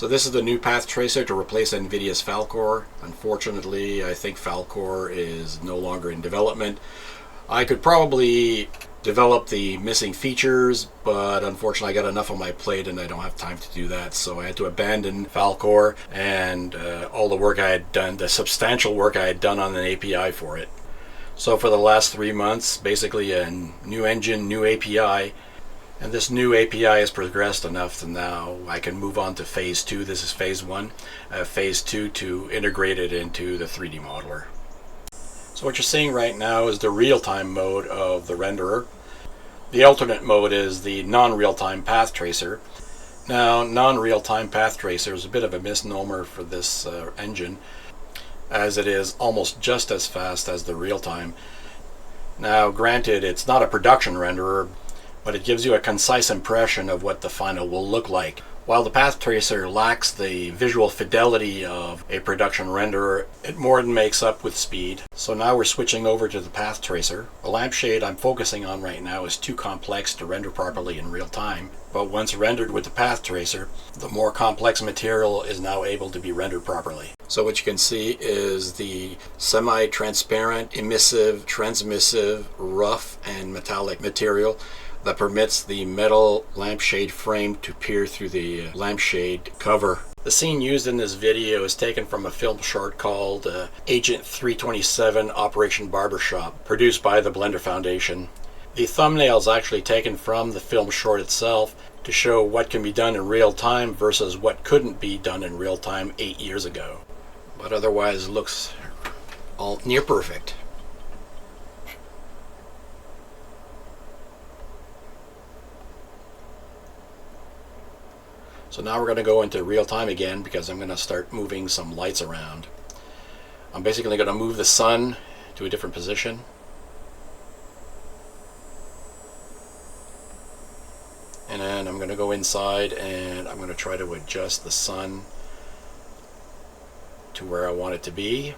So this is the new path tracer to replace NVIDIA's Falcor. Unfortunately, I think Falcor is no longer in development. I could probably develop the missing features, but unfortunately I got enough on my plate and I don't have time to do that, so I had to abandon Falcor and all the work I had done, the substantial work I had done on an API for it. So for the last 3 months, basically a new engine, new API, and this new API has progressed enough to now I can move on to phase 2. This is phase 1. Phase 2 to integrate it into the 3D modeler. So what you're seeing right now is the real-time mode of the renderer. The alternate mode is the non-real-time path tracer. Now, non-real-time path tracer is a bit of a misnomer for this engine, as it is almost just as fast as the real-time. Now, granted, it's not a production renderer, but it gives you a concise impression of what the final will look like. While the path tracer lacks the visual fidelity of a production renderer, it more than makes up with speed. So now we're switching over to the path tracer. The lampshade I'm focusing on right now is too complex to render properly in real time, but once rendered with the path tracer, the more complex material is now able to be rendered properly. So what you can see is the semi-transparent, emissive, transmissive, rough, and metallic material that permits the metal lampshade frame to peer through the lampshade cover. The scene used in this video is taken from a film short called Agent 327 Operation Barbershop, produced by the Blender Foundation. The thumbnail is actually taken from the film short itself to show what can be done in real time versus what couldn't be done in real time 8 years ago. But otherwise looks all near perfect. So now we're going to go into real time again because I'm going to start moving some lights around. I'm basically going to move the sun to a different position. And then I'm going to go inside and I'm going to try to adjust the sun to where I want it to be.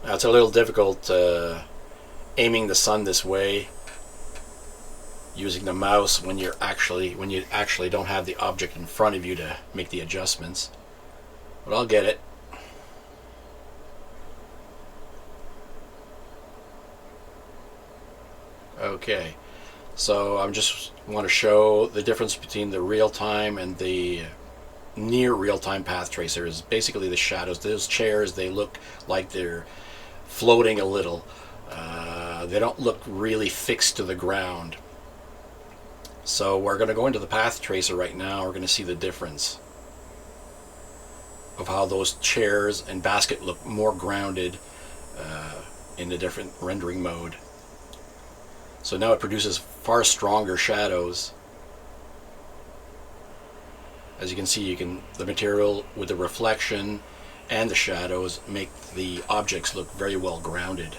Now it's a little difficult aiming the sun this way using the mouse when you actually don't have the object in front of you to make the adjustments, but I'll get it. Okay, so I'm just want to show the difference between the real-time and the near real-time path tracer. Is basically the shadows. Those chairs, they look like they're floating a little. They don't look really fixed to the ground. So we're going to go into the path tracer right now. We're going to see the difference of how those chairs and basket look more grounded in the different rendering mode. So now it produces far stronger shadows. As you can see, the material with the reflection and the shadows make the objects look very well grounded.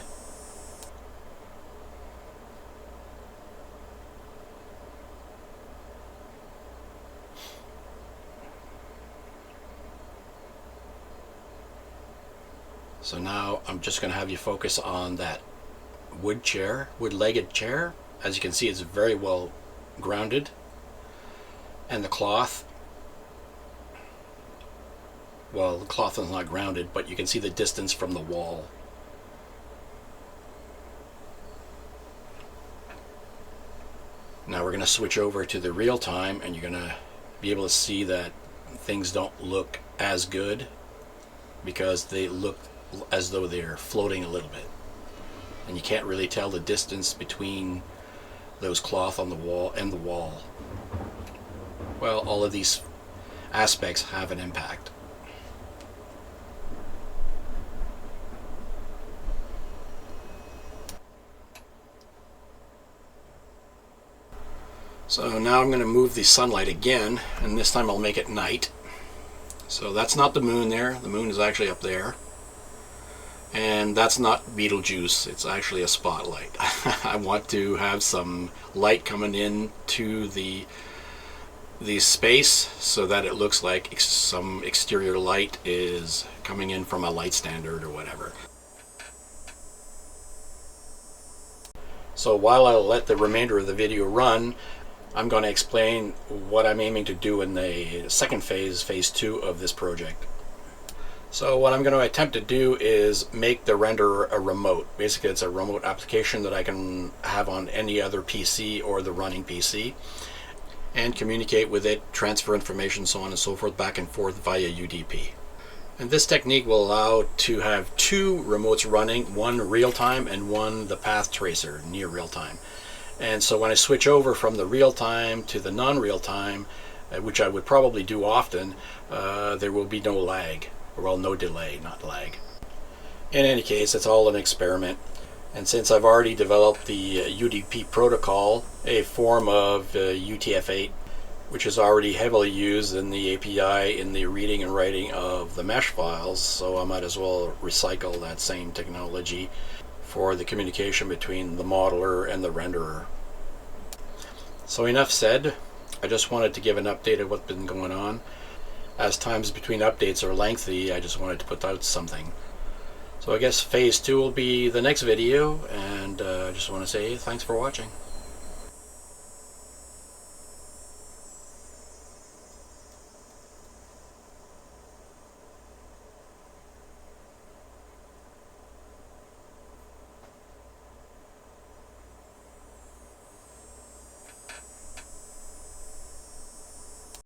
So now I'm just going to have you focus on that wood-legged chair. As you can see, it's very well grounded. And the cloth, well, the cloth is not grounded, but you can see the distance from the wall. Now we're going to switch over to the real time, and you're going to be able to see that things don't look as good because they look as though they're floating a little bit, and you can't really tell the distance between those cloth on the wall and the wall. Well, all of these aspects have an impact. So now I'm going to move the sunlight again, and this time I'll make it night. So that's not the moon there. The moon is actually up there. And that's not Beetlejuice, it's actually a spotlight. I want to have some light coming in to the space so that it looks like some exterior light is coming in from a light standard or whatever. So while I'll let the remainder of the video run, I'm going to explain what I'm aiming to do in the second phase, phase 2 of this project. So what I'm going to attempt to do is make the renderer a remote. Basically, it's a remote application that I can have on any other PC or the running PC and communicate with it, transfer information, so on and so forth, back and forth via UDP. And this technique will allow to have two remotes running, one real-time and one the path tracer, near real-time. And so when I switch over from the real-time to the non-real-time, which I would probably do often, there will be no lag. Well, no delay, not lag. In any case, it's all an experiment. And since I've already developed the UDP protocol, a form of UTF-8, which is already heavily used in the API in the reading and writing of the mesh files, so I might as well recycle that same technology for the communication between the modeler and the renderer. So enough said. I just wanted to give an update of what's been going on. As times between updates are lengthy, I just wanted to put out something. So I guess phase 2 will be the next video, and I just want to say thanks for watching.